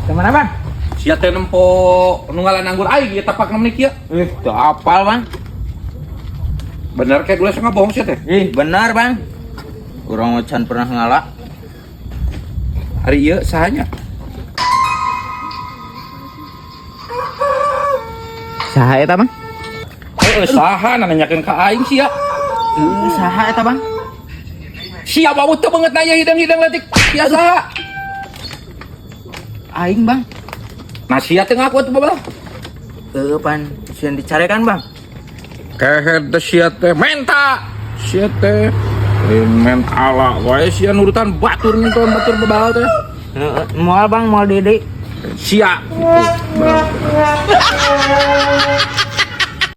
Kemana bang? Siapa teh nempo nunggalan anggur aing ieu tapak nemen kieu. Tuh apal bang. Bener kayak gue nggak bohong sih teh. Benar bang. Urang can pernah ngalah. Hari ieu sahanya. Saha eta bang? Saha nanyakeun ka aing sia. Saha eta bang? Sia bau teu banget nanya hidang-hidang letik. Sia saha? Aing bang. Nah sia teh ngaku atuh babelah. Pan sieun dicarekan bang. Kehed sia teh menta. Sia teh men ala wae sia nurutan batur nonton batur babalau teh. Moal bang, moal Dede. Sia.